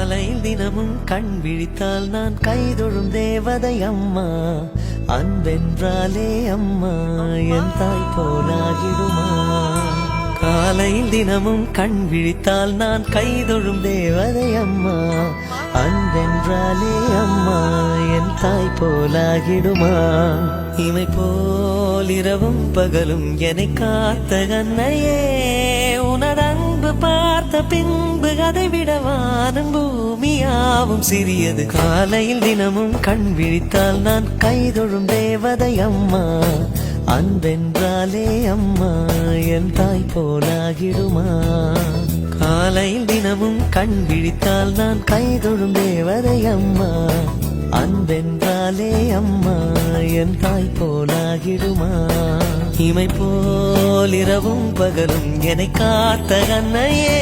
காலையில் தினமும் கண் விழித்தால் நான் கைதொழும் தேவதை அம்மா. அன்பென்றாலே அம்மா என் தாய் போலாகிடுமா. காலையில் தினமும் கண் விழித்தால் நான் கைதொழும் தேவதை அம்மா. அன்பென்றாலே அம்மா என் தாய் போலாகிடுமா. இமை போல் இரவும் பகலும் என்னை காத்த கண்ணையே, உனதன்பு பார்த்த பின்பு அதை விட வானம் பூமியாவும் சிறியது. காலையில் தினமும் கண் விழித்தால் நான் கைதொழும் தேவதை அம்மா. அன்பென்றாலே அம்மா என் தாய் போலாகிடுமா. காலையில் தினமும் கண் விழித்தால் நான் கைதொழும் தேவதை அம்மா. அன்பென்றாலே அம்மா என் தாய் போலாகிடுமா. இமை போல் இரவும் பகலும் என்னை காத்த கண்ணையே,